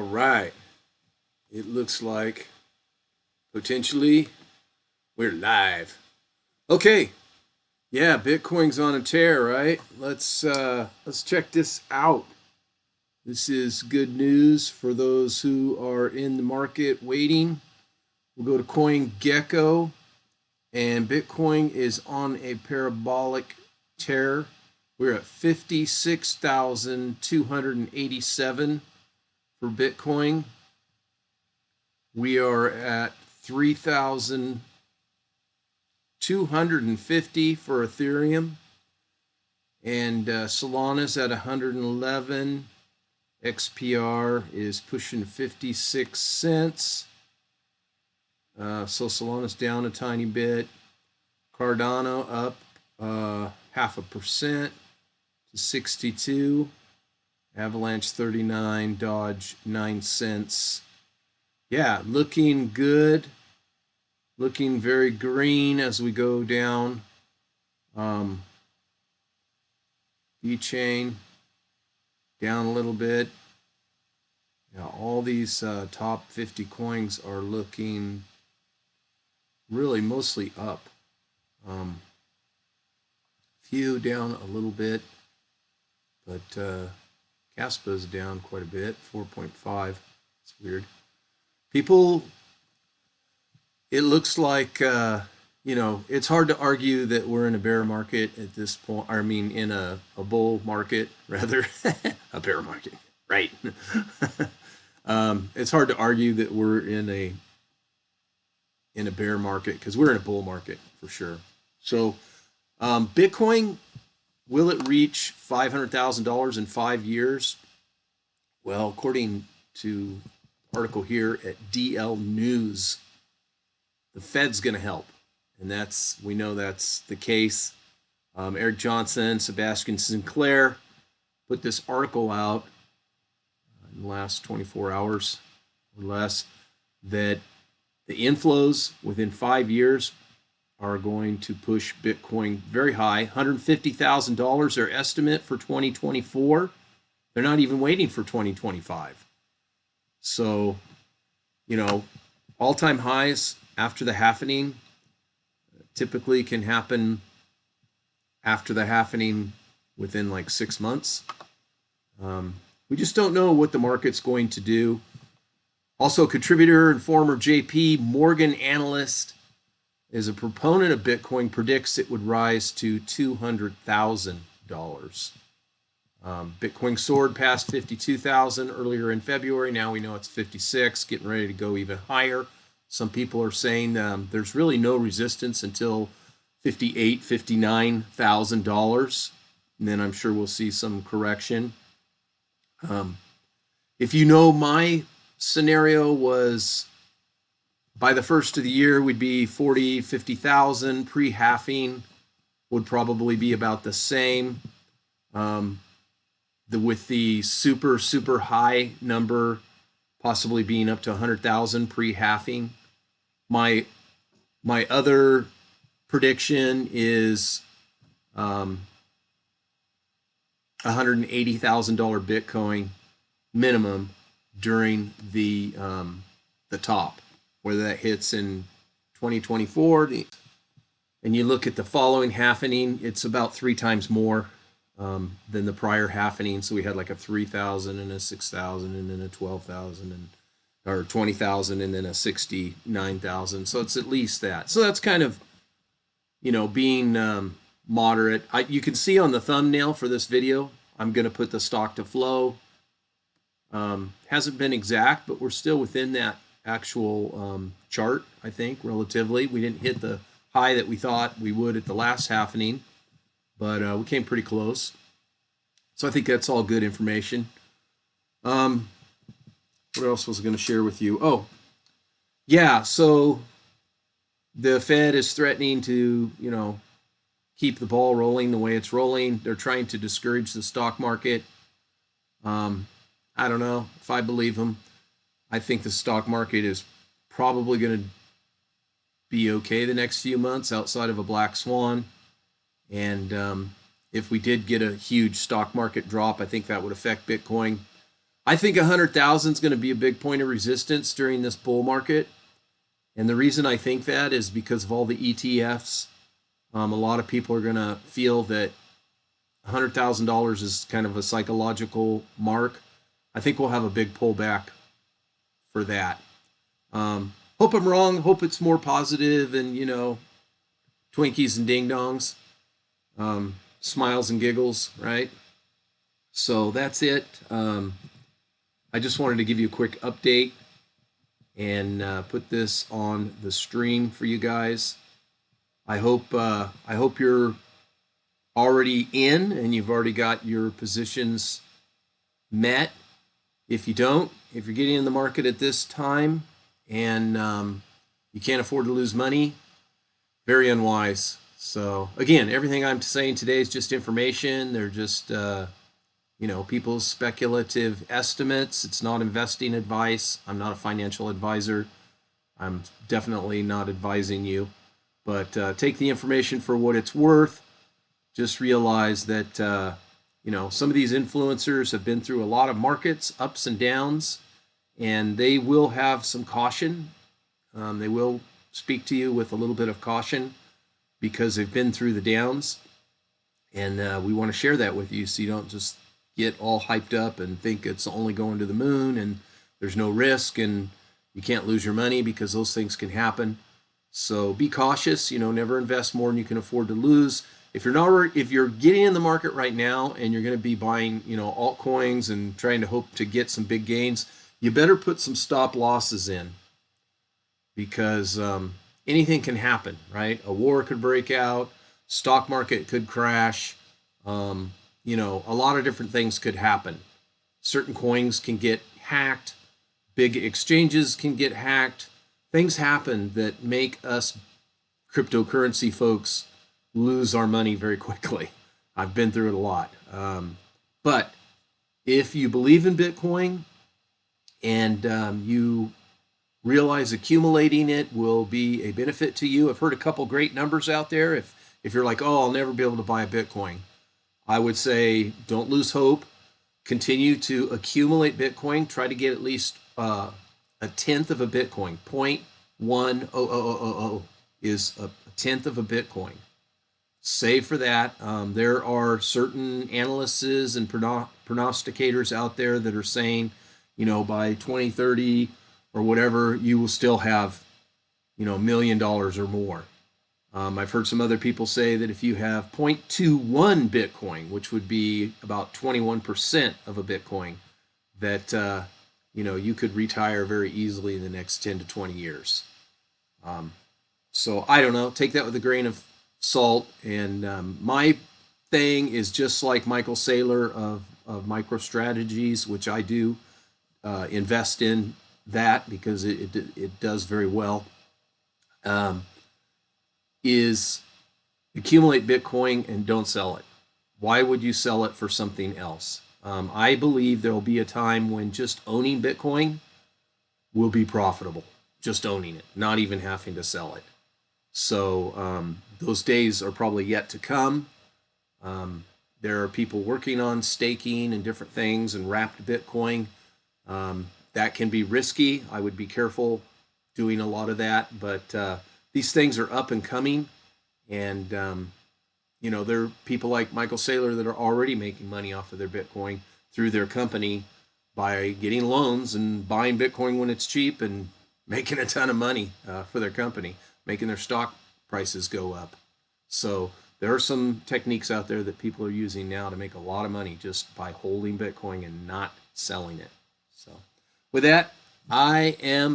right. It looks like potentially we're live. Okay. Yeah, Bitcoin's on a tear, right? Let's check this out. This is good news for those who are in the market waiting. We'll go to CoinGecko, and Bitcoin is on a parabolic tear. We're at 56,287 for Bitcoin. We are at 3,250 for Ethereum, and Solana's at 111. XPR is pushing 56 cents. So Solana's down a tiny bit. Cardano up 0.5% to 62. Avalanche 39. Dodge 9 cents. Yeah, looking good. Looking very green as we go down. V-Chain down a little bit. Yeah, all these top 50 coins are looking really mostly up. Few down a little bit, but Caspa's down quite a bit, 4.5. It's weird. People, it looks like, it's hard to argue that we're in a bear market at this point. I mean, in a bull market, rather. A bear market, right. It's hard to argue that we're in a bear market because we're in a bull market for sure. So Bitcoin, will it reach $500,000 in 5 years? Well, according to article here at DL News, the Fed's going to help, and we know that's the case. Eric Johnson, Sebastian Sinclair put this article out in the last 24 hours or less that the inflows within 5 years are going to push Bitcoin very high. $150,000 their estimate for 2024. They're not even waiting for 2025. So, all-time highs after the halvening typically can happen after the halvening within like 6 months. We just don't know what the market's going to do. Also, contributor and former JP Morgan analyst is a proponent of Bitcoin, predicts it would rise to $200,000. Bitcoin soared past 52,000 earlier in February. Now we know it's 56, getting ready to go even higher. Some people are saying there's really no resistance until $58,000, $59,000. And then I'm sure we'll see some correction. If my scenario was by the first of the year, we'd be 40, 50,000. Pre-halving would probably be about the same. With the super, super high number possibly being up to 100,000 pre-halving. My other prediction is $180,000 Bitcoin minimum during the top, whether that hits in 2024. And you look at the following halvening, it's about 3 times more than the prior halvening. So we had like a 3,000 and a 6,000 and then a 12,000 or 20,000 and then a 69,000. So it's at least that. So that's kind of, being moderate. You can see on the thumbnail for this video, I'm going to put the stock to flow. Hasn't been exact, but we're still within that actual chart, I think, relatively. We didn't hit the high that we thought we would at the last halvening, but we came pretty close. So I think that's all good information. What else was I going to share with you? Oh, yeah, so the Fed is threatening to, keep the ball rolling the way it's rolling. They're trying to discourage the stock market. I don't know if I believe them. I think the stock market is probably going to be okay the next few months outside of a black swan. And if we did get a huge stock market drop, I think that would affect Bitcoin. I think 100,000 is going to be a big point of resistance during this bull market. And the reason I think that is because of all the ETFs. A lot of people are going to feel that $100,000 is kind of a psychological mark. I think we'll have a big pullback for that. Hope I'm wrong. Hope it's more positive and, Twinkies and ding dongs, smiles and giggles, right? So that's it. I just wanted to give you a quick update and put this on the stream for you guys. I hope you're already in and you've already got your positions met. If you don't, if you're getting in the market at this time and you can't afford to lose money, very unwise. So again, everything I'm saying today is just information. They're just people's speculative estimates. It's not investing advice. I'm not a financial advisor. I'm definitely not advising you. But take the information for what it's worth. Just realize that some of these influencers have been through a lot of markets, ups and downs, and they will have some caution. They will speak to you with a little bit of caution because they've been through the downs. And we want to share that with you so you don't just get all hyped up and think it's only going to the moon and there's no risk and you can't lose your money, because those things can happen. So be cautious, never invest more than you can afford to lose. If you're getting in the market right now and you're going to be buying, altcoins and trying to hope to get some big gains, you better put some stop losses in, because anything can happen, right? A war could break out, stock market could crash, a lot of different things could happen. Certain coins can get hacked, big exchanges can get hacked. Things happen that make us cryptocurrency folks lose our money very quickly. I've been through it a lot. But if you believe in Bitcoin and you realize accumulating it will be a benefit to you, I've heard a couple great numbers out there. If you're like, oh, I'll never be able to buy a Bitcoin, I would say don't lose hope. Continue to accumulate Bitcoin. Try to get at least a tenth of a Bitcoin. 0.10000 is a tenth of a Bitcoin. Save for that. There are certain analysts and prognosticators out there that are saying, by 2030 or whatever, you will still have, $1 million or more. I've heard some other people say that if you have 0.21 Bitcoin, which would be about 21% of a Bitcoin, that you could retire very easily in the next 10 to 20 years. So I don't know. Take that with a grain of salt. And my thing is just like Michael Saylor of MicroStrategies, which I do invest in that because it does very well. Is accumulate Bitcoin and don't sell it. Why would you sell it for something else? I believe there will be a time when just owning Bitcoin will be profitable. Just owning it, not even having to sell it. So those days are probably yet to come. There are people working on staking and different things and wrapped Bitcoin. That can be risky. I would be careful doing a lot of that, but these things are up and coming, and there are people like Michael Saylor that are already making money off of their Bitcoin through their company by getting loans and buying Bitcoin when it's cheap and making a ton of money for their company, making their stock prices go up. So there are some techniques out there that people are using now to make a lot of money just by holding Bitcoin and not selling it. So with that, I am